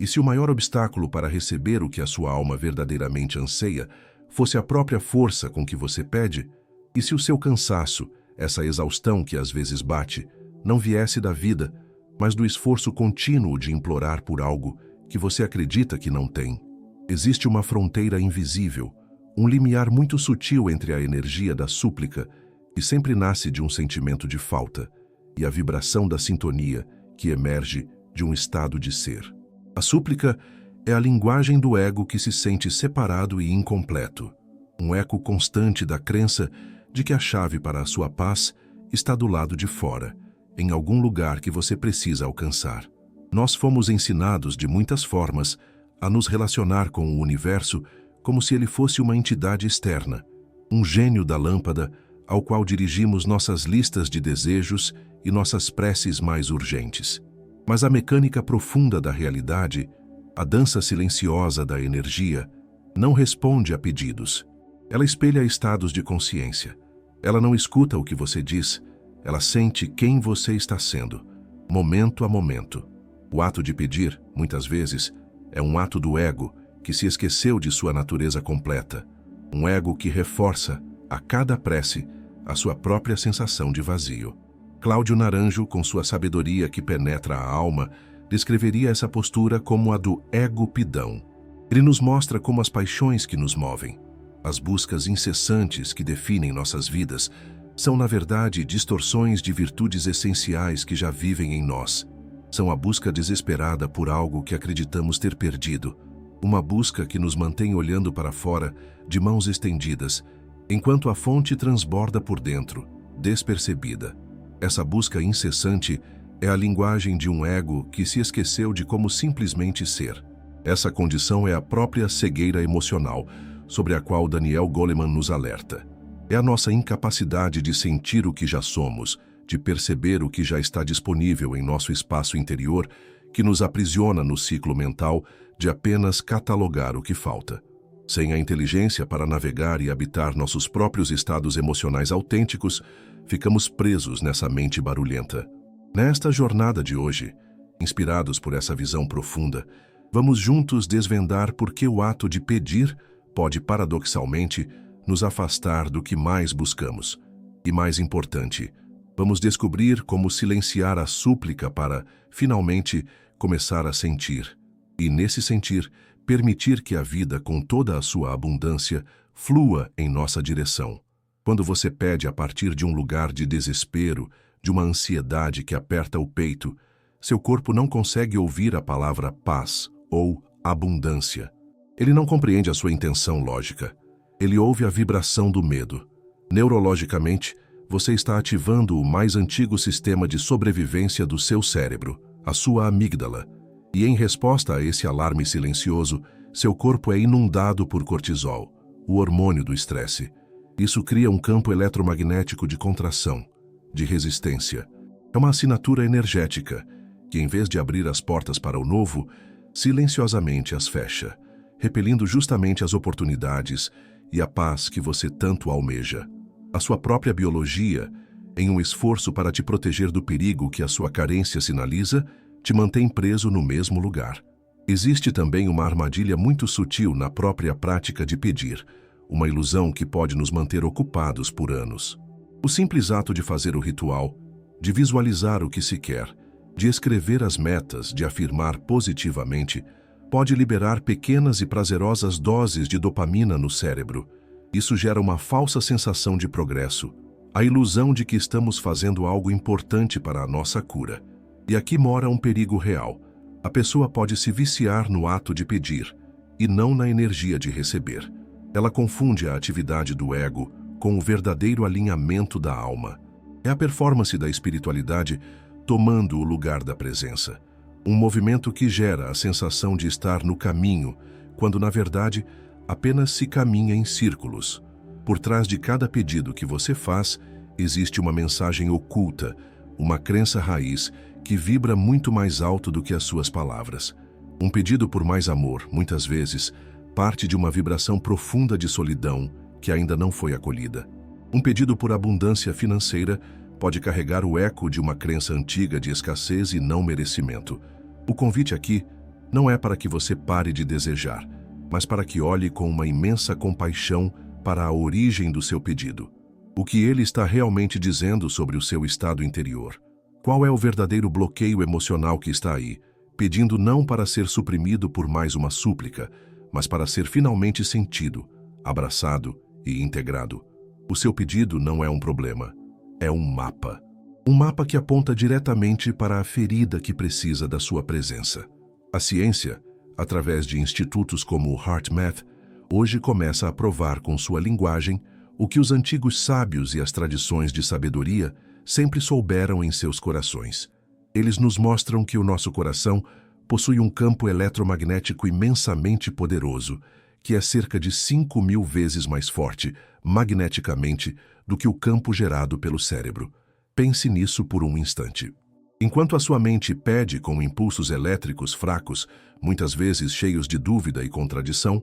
E se o maior obstáculo para receber o que a sua alma verdadeiramente anseia fosse a própria força com que você pede? E se o seu cansaço, essa exaustão que às vezes bate, não viesse da vida, mas do esforço contínuo de implorar por algo que você acredita que não tem? Existe uma fronteira invisível, um limiar muito sutil entre a energia da súplica, que sempre nasce de um sentimento de falta, e a vibração da sintonia, que emerge de um estado de ser. A súplica é a linguagem do ego que se sente separado e incompleto, um eco constante da crença de que a chave para a sua paz está do lado de fora, em algum lugar que você precisa alcançar. Nós fomos ensinados de muitas formas a nos relacionar com o universo como se ele fosse uma entidade externa, um gênio da lâmpada ao qual dirigimos nossas listas de desejos e nossas preces mais urgentes. Mas a mecânica profunda da realidade, a dança silenciosa da energia, não responde a pedidos. Ela espelha estados de consciência. Ela não escuta o que você diz, ela sente quem você está sendo, momento a momento. O ato de pedir, muitas vezes, é um ato do ego que se esqueceu de sua natureza completa, um ego que reforça, a cada prece, a sua própria sensação de vazio. Cláudio Naranjo, com sua sabedoria que penetra a alma, descreveria essa postura como a do ego pidão. Ele nos mostra como as paixões que nos movem, as buscas incessantes que definem nossas vidas, são, na verdade, distorções de virtudes essenciais que já vivem em nós. São a busca desesperada por algo que acreditamos ter perdido, uma busca que nos mantém olhando para fora, de mãos estendidas, enquanto a fonte transborda por dentro, despercebida. Essa busca incessante é a linguagem de um ego que se esqueceu de como simplesmente ser. Essa condição é a própria cegueira emocional, sobre a qual Daniel Goleman nos alerta. É a nossa incapacidade de sentir o que já somos, de perceber o que já está disponível em nosso espaço interior, que nos aprisiona no ciclo mental de apenas catalogar o que falta. Sem a inteligência para navegar e habitar nossos próprios estados emocionais autênticos, ficamos presos nessa mente barulhenta. Nesta jornada de hoje, inspirados por essa visão profunda, vamos juntos desvendar por que o ato de pedir pode, paradoxalmente, nos afastar do que mais buscamos. E mais importante, vamos descobrir como silenciar a súplica para, finalmente, começar a sentir. E, nesse sentir, permitir que a vida, com toda a sua abundância, flua em nossa direção. Quando você pede a partir de um lugar de desespero, de uma ansiedade que aperta o peito, seu corpo não consegue ouvir a palavra paz ou abundância. Ele não compreende a sua intenção lógica. Ele ouve a vibração do medo. Neurologicamente, você está ativando o mais antigo sistema de sobrevivência do seu cérebro, a sua amígdala. E em resposta a esse alarme silencioso, seu corpo é inundado por cortisol, o hormônio do estresse. Isso cria um campo eletromagnético de contração, de resistência. É uma assinatura energética que, em vez de abrir as portas para o novo, silenciosamente as fecha, repelindo justamente as oportunidades e a paz que você tanto almeja. A sua própria biologia, em um esforço para te proteger do perigo que a sua carência sinaliza, te mantém preso no mesmo lugar. Existe também uma armadilha muito sutil na própria prática de pedir, uma ilusão que pode nos manter ocupados por anos. O simples ato de fazer o ritual, de visualizar o que se quer, de escrever as metas, de afirmar positivamente, pode liberar pequenas e prazerosas doses de dopamina no cérebro. Isso gera uma falsa sensação de progresso, a ilusão de que estamos fazendo algo importante para a nossa cura. E aqui mora um perigo real. A pessoa pode se viciar no ato de pedir, e não na energia de receber. Ela confunde a atividade do ego com o verdadeiro alinhamento da alma. É a performance da espiritualidade tomando o lugar da presença. Um movimento que gera a sensação de estar no caminho, quando na verdade apenas se caminha em círculos. Por trás de cada pedido que você faz, existe uma mensagem oculta, uma crença raiz que vibra muito mais alto do que as suas palavras. Um pedido por mais amor, muitas vezes, parte de uma vibração profunda de solidão que ainda não foi acolhida. Um pedido por abundância financeira pode carregar o eco de uma crença antiga de escassez e não merecimento. O convite aqui Não é para que você pare de desejar, mas para que olhe com uma imensa compaixão para a origem do seu pedido. O que ele está realmente dizendo sobre o seu estado interior? Qual é o verdadeiro bloqueio emocional que está aí, pedindo não para ser suprimido por mais uma súplica, mas para ser finalmente sentido, abraçado e integrado? O seu pedido não é um problema, é um mapa. Um mapa que aponta diretamente para a ferida que precisa da sua presença. A ciência, através de institutos como o HeartMath, hoje começa a provar com sua linguagem o que os antigos sábios e as tradições de sabedoria sempre souberam em seus corações. Eles nos mostram que o nosso coração possui um campo eletromagnético imensamente poderoso, que é cerca de 5.000 vezes mais forte, magneticamente, do que o campo gerado pelo cérebro. Pense nisso por um instante. Enquanto a sua mente pede com impulsos elétricos fracos, muitas vezes cheios de dúvida e contradição,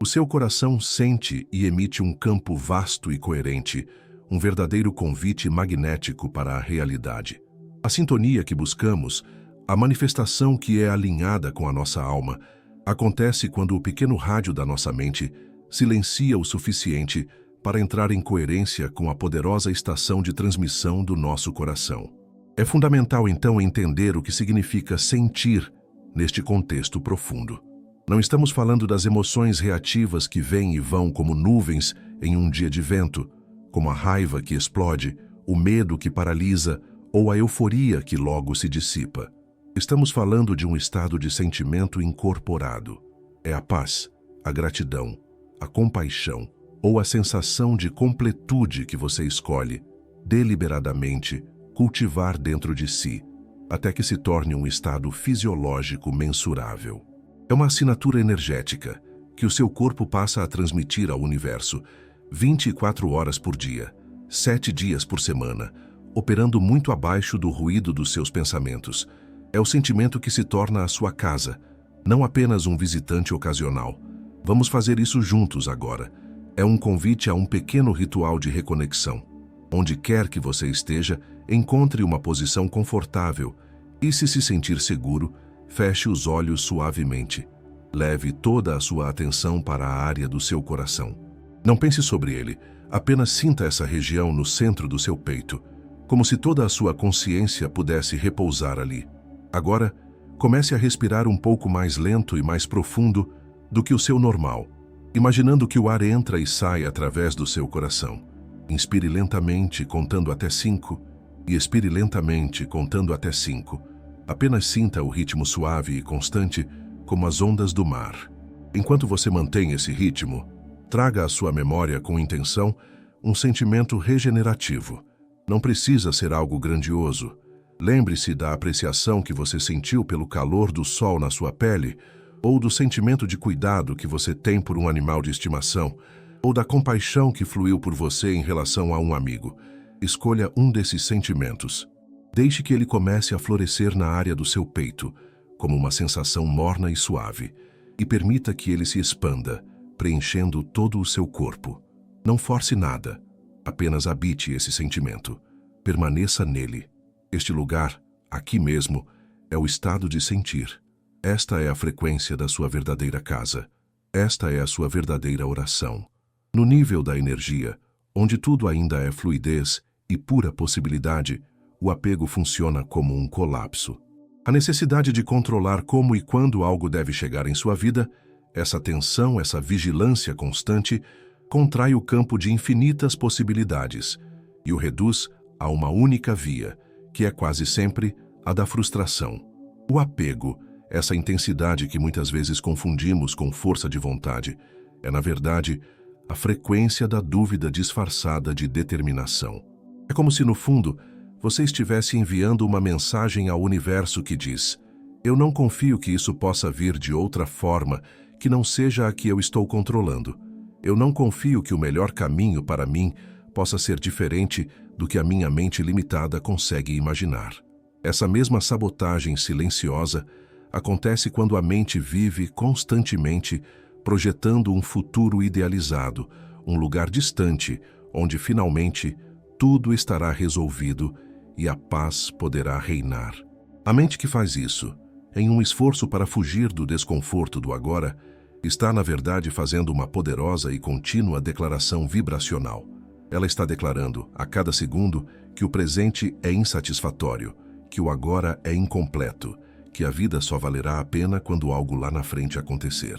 o seu coração sente e emite um campo vasto e coerente, um verdadeiro convite magnético para a realidade. A sintonia que buscamos, a manifestação que é alinhada com a nossa alma, acontece quando o pequeno rádio da nossa mente silencia o suficiente para entrar em coerência com a poderosa estação de transmissão do nosso coração. É fundamental, então, entender o que significa sentir neste contexto profundo. Não estamos falando das emoções reativas que vêm e vão como nuvens em um dia de vento, como a raiva que explode, o medo que paralisa ou a euforia que logo se dissipa. Estamos falando de um estado de sentimento incorporado. É a paz, a gratidão, a compaixão ou a sensação de completude que você escolhe, deliberadamente, cultivar dentro de si, até que se torne um estado fisiológico mensurável. É uma assinatura energética que o seu corpo passa a transmitir ao universo 24 horas por dia, 7 dias por semana, operando muito abaixo do ruído dos seus pensamentos. É o sentimento que se torna a sua casa, não apenas um visitante ocasional. Vamos fazer isso juntos agora. É um convite a um pequeno ritual de reconexão. Onde quer que você esteja, encontre uma posição confortável e, se sentir seguro, feche os olhos suavemente. Leve toda a sua atenção para a área do seu coração. Não pense sobre ele, apenas sinta essa região no centro do seu peito, como se toda a sua consciência pudesse repousar ali. Agora, comece a respirar um pouco mais lento e mais profundo do que o seu normal, imaginando que o ar entra e sai através do seu coração. Inspire lentamente, contando até 5, e expire lentamente, contando até 5. Apenas sinta o ritmo suave e constante, como as ondas do mar. Enquanto você mantém esse ritmo, traga à sua memória com intenção um sentimento regenerativo. Não precisa ser algo grandioso. Lembre-se da apreciação que você sentiu pelo calor do sol na sua pele, ou do sentimento de cuidado que você tem por um animal de estimação, ou da compaixão que fluiu por você em relação a um amigo. Escolha um desses sentimentos. Deixe que ele comece a florescer na área do seu peito, como uma sensação morna e suave, e permita que ele se expanda, preenchendo todo o seu corpo. Não force nada, apenas habite esse sentimento. Permaneça nele. Este lugar, aqui mesmo, é o estado de sentir. Esta é a frequência da sua verdadeira casa. Esta é a sua verdadeira oração. No nível da energia, onde tudo ainda é fluidez e pura possibilidade, o apego funciona como um colapso. A necessidade de controlar como e quando algo deve chegar em sua vida, essa tensão, essa vigilância constante, contrai o campo de infinitas possibilidades e o reduz a uma única via, que é quase sempre a da frustração. O apego, essa intensidade que muitas vezes confundimos com força de vontade, é, na verdade, a frequência da dúvida disfarçada de determinação. É como se, no fundo, você estivesse enviando uma mensagem ao universo que diz: eu não confio que isso possa vir de outra forma que não seja a que eu estou controlando. Eu não confio que o melhor caminho para mim possa ser diferente do que a minha mente limitada consegue imaginar. Essa mesma sabotagem silenciosa acontece quando a mente vive constantemente projetando um futuro idealizado, um lugar distante, onde finalmente tudo estará resolvido e a paz poderá reinar. A mente que faz isso, em um esforço para fugir do desconforto do agora, está, na verdade, fazendo uma poderosa e contínua declaração vibracional. Ela está declarando, a cada segundo, que o presente é insatisfatório, que o agora é incompleto, que a vida só valerá a pena quando algo lá na frente acontecer.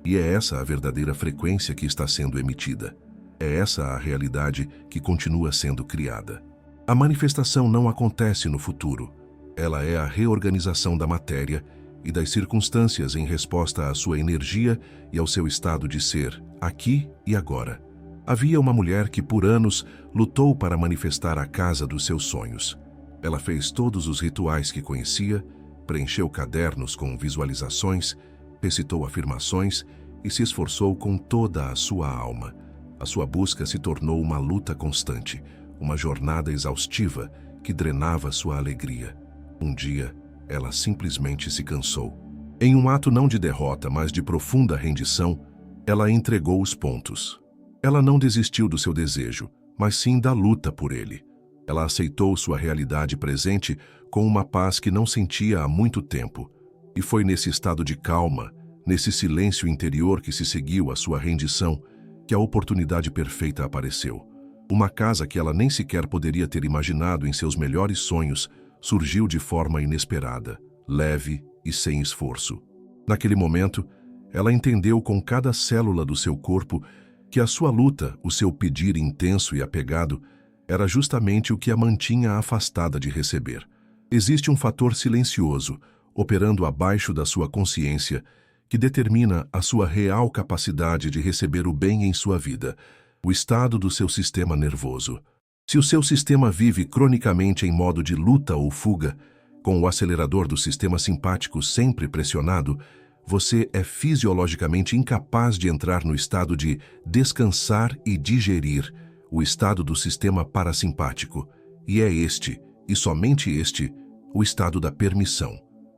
E é essa a verdadeira frequência que está sendo emitida. É essa a realidade que continua sendo criada. A manifestação não acontece no futuro. Ela é a reorganização da matéria e das circunstâncias em resposta à sua energia e ao seu estado de ser, aqui e agora. Havia uma mulher que por anos lutou para manifestar a casa dos seus sonhos. Ela fez todos os rituais que conhecia, preencheu cadernos com visualizações, recitou afirmações e se esforçou com toda a sua alma. A sua busca se tornou uma luta constante, uma jornada exaustiva que drenava sua alegria. Um dia, ela simplesmente se cansou. Em um ato não de derrota, mas de profunda rendição, ela entregou os pontos. Ela não desistiu do seu desejo, mas sim da luta por ele. Ela aceitou sua realidade presente com uma paz que não sentia há muito tempo. E foi nesse estado de calma, nesse silêncio interior que se seguiu à sua rendição, que a oportunidade perfeita apareceu. Uma casa que ela nem sequer poderia ter imaginado em seus melhores sonhos surgiu de forma inesperada, leve e sem esforço. Naquele momento, ela entendeu com cada célula do seu corpo que a sua luta, o seu pedir intenso e apegado, era justamente o que a mantinha afastada de receber. Existe um fator silencioso, operando abaixo da sua consciência, que determina a sua real capacidade de receber o bem em sua vida, o estado do seu sistema nervoso. Se o seu sistema vive cronicamente em modo de luta ou fuga, com o acelerador do sistema simpático sempre pressionado, você é fisiologicamente incapaz de entrar no estado de descansar e digerir, o estado do sistema parasimpático. E é este, e somente este, o estado da permissão.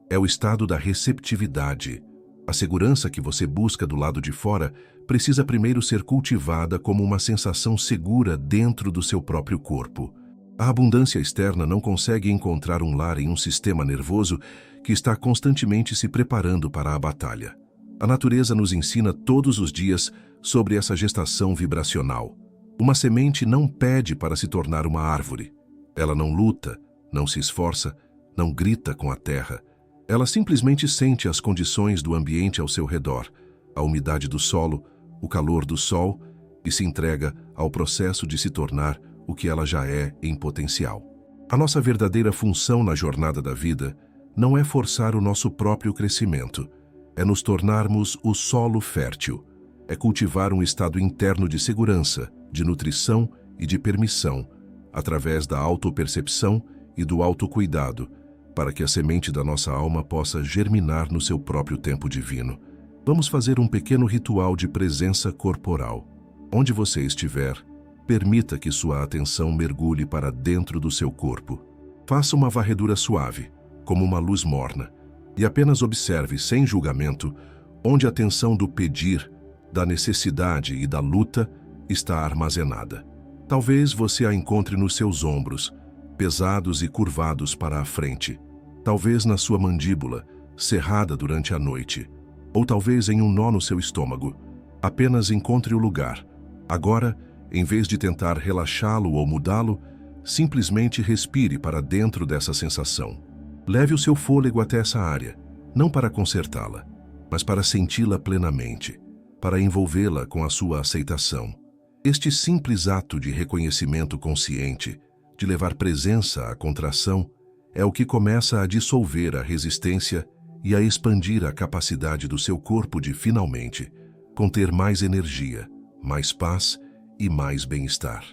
É o estado da receptividade. A segurança que você busca do lado de fora precisa primeiro ser cultivada como uma sensação segura dentro do seu próprio corpo. A abundância externa não consegue encontrar um lar em um sistema nervoso que está constantemente se preparando para a batalha. A natureza nos ensina todos os dias sobre essa gestação vibracional. Uma semente não pede para se tornar uma árvore. Ela não luta, não se esforça, não grita com a terra. Ela simplesmente sente as condições do ambiente ao seu redor, a umidade do solo, o calor do sol, e se entrega ao processo de se tornar o que ela já é em potencial. A nossa verdadeira função na jornada da vida não é forçar o nosso próprio crescimento, é nos tornarmos o solo fértil, é cultivar um estado interno de segurança, de nutrição e de permissão, através da autopercepção e do autocuidado, para que a semente da nossa alma possa germinar no seu próprio tempo divino. Vamos fazer um pequeno ritual de presença corporal. Onde você estiver, permita que sua atenção mergulhe para dentro do seu corpo. Faça uma varredura suave, como uma luz morna, e apenas observe, sem julgamento, onde a tensão do pedir, da necessidade e da luta está armazenada. Talvez você a encontre nos seus ombros, pesados e curvados para a frente. Talvez na sua mandíbula, cerrada durante a noite. Ou talvez em um nó no seu estômago. Apenas encontre o lugar. Agora, em vez de tentar relaxá-lo ou mudá-lo, simplesmente respire para dentro dessa sensação. Leve o seu fôlego até essa área, não para consertá-la, mas para senti-la plenamente, para envolvê-la com a sua aceitação. Este simples ato de reconhecimento consciente, de levar presença à contração, é o que começa a dissolver a resistência e a expandir a capacidade do seu corpo de, finalmente, conter mais energia, mais paz e mais bem-estar.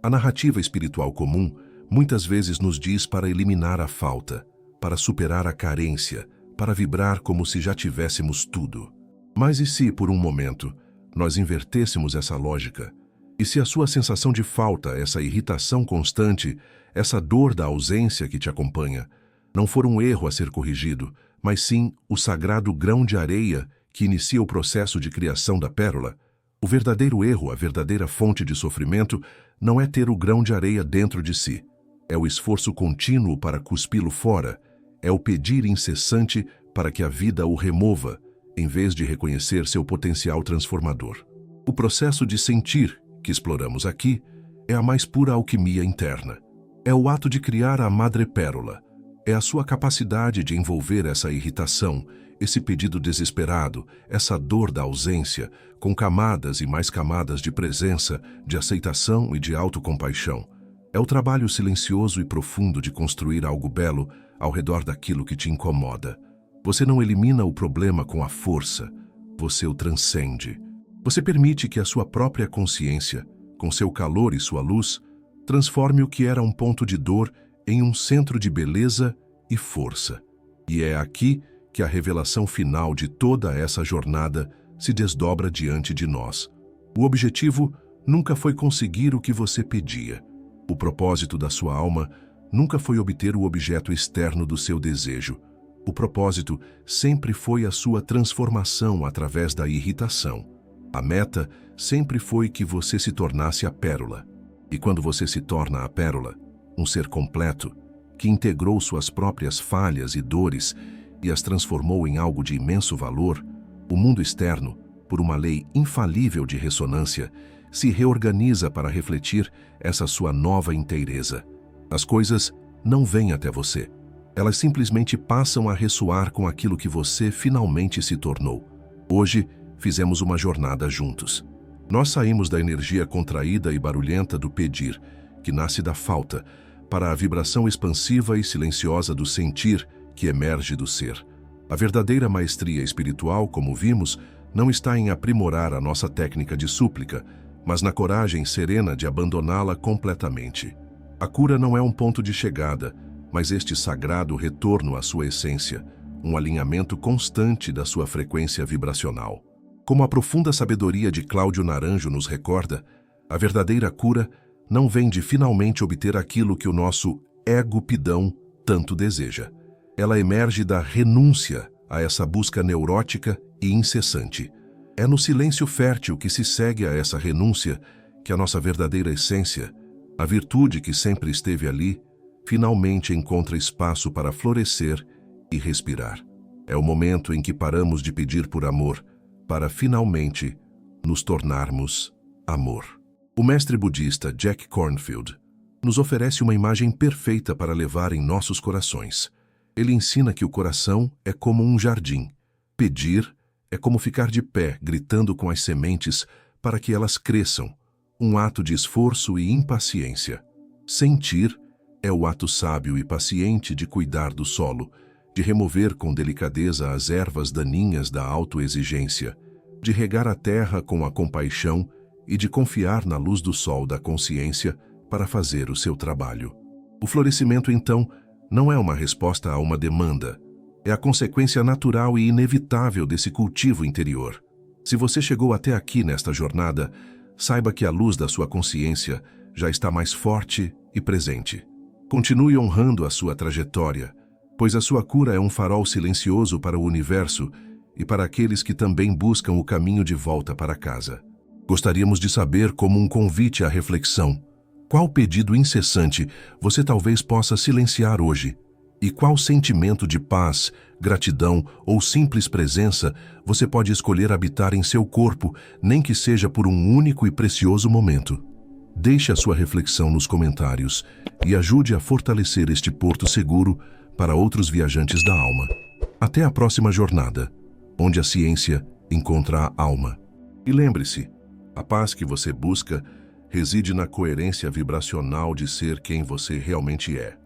A narrativa espiritual comum muitas vezes nos diz para eliminar a falta, para superar a carência, para vibrar como se já tivéssemos tudo. Mas e se, por um momento, nós invertêssemos essa lógica? E se a sua sensação de falta, essa irritação constante, essa dor da ausência que te acompanha, não for um erro a ser corrigido, mas sim o sagrado grão de areia que inicia o processo de criação da pérola? O verdadeiro erro, a verdadeira fonte de sofrimento, não é ter o grão de areia dentro de si. É o esforço contínuo para cuspi-lo fora, é o pedir incessante para que a vida o remova, em vez de reconhecer seu potencial transformador. O processo de sentir, que exploramos aqui, é a mais pura alquimia interna. É o ato de criar a madrepérola. É a sua capacidade de envolver essa irritação, esse pedido desesperado, essa dor da ausência, com camadas e mais camadas de presença, de aceitação e de autocompaixão. É o trabalho silencioso e profundo de construir algo belo ao redor daquilo que te incomoda. Você não elimina o problema com a força, você o transcende. Você permite que a sua própria consciência, com seu calor e sua luz, transforme o que era um ponto de dor em um centro de beleza e força. E é aqui que a revelação final de toda essa jornada se desdobra diante de nós. O objetivo nunca foi conseguir o que você pedia. O propósito da sua alma nunca foi obter o objeto externo do seu desejo. O propósito sempre foi a sua transformação através da irritação. A meta sempre foi que você se tornasse a pérola. E quando você se torna a pérola, um ser completo, que integrou suas próprias falhas e dores e as transformou em algo de imenso valor, o mundo externo, por uma lei infalível de ressonância, se reorganiza para refletir essa sua nova inteireza. As coisas não vêm até você. Elas simplesmente passam a ressoar com aquilo que você finalmente se tornou. Hoje, fizemos uma jornada juntos. Nós saímos da energia contraída e barulhenta do pedir, que nasce da falta, para a vibração expansiva e silenciosa do sentir, que emerge do ser. A verdadeira maestria espiritual, como vimos, não está em aprimorar a nossa técnica de súplica, mas na coragem serena de abandoná-la completamente. A cura não é um ponto de chegada, mas este sagrado retorno à sua essência, um alinhamento constante da sua frequência vibracional. Como a profunda sabedoria de Cláudio Naranjo nos recorda, a verdadeira cura não vem de finalmente obter aquilo que o nosso ego pidão tanto deseja. Ela emerge da renúncia a essa busca neurótica e incessante. É no silêncio fértil que se segue a essa renúncia que a nossa verdadeira essência, a virtude que sempre esteve ali, finalmente encontra espaço para florescer e respirar. É o momento em que paramos de pedir por amor, para finalmente nos tornarmos amor. O mestre budista Jack Kornfield nos oferece uma imagem perfeita para levar em nossos corações. Ele ensina que o coração é como um jardim. Pedir é como ficar de pé, gritando com as sementes para que elas cresçam, um ato de esforço e impaciência. Sentir é o ato sábio e paciente de cuidar do solo, de remover com delicadeza as ervas daninhas da autoexigência, de regar a terra com a compaixão e de confiar na luz do sol da consciência para fazer o seu trabalho. O florescimento, então, não é uma resposta a uma demanda, é a consequência natural e inevitável desse cultivo interior. Se você chegou até aqui nesta jornada, saiba que a luz da sua consciência já está mais forte e presente. Continue honrando a sua trajetória, pois a sua cura é um farol silencioso para o universo e para aqueles que também buscam o caminho de volta para casa. Gostaríamos de saber, como um convite à reflexão, qual pedido incessante você talvez possa silenciar hoje? E qual sentimento de paz, gratidão ou simples presença você pode escolher habitar em seu corpo, nem que seja por um único e precioso momento? Deixe a sua reflexão nos comentários e ajude a fortalecer este porto seguro para outros viajantes da alma. Até a próxima jornada, onde a ciência encontra a alma. E lembre-se, a paz que você busca reside na coerência vibracional de ser quem você realmente é.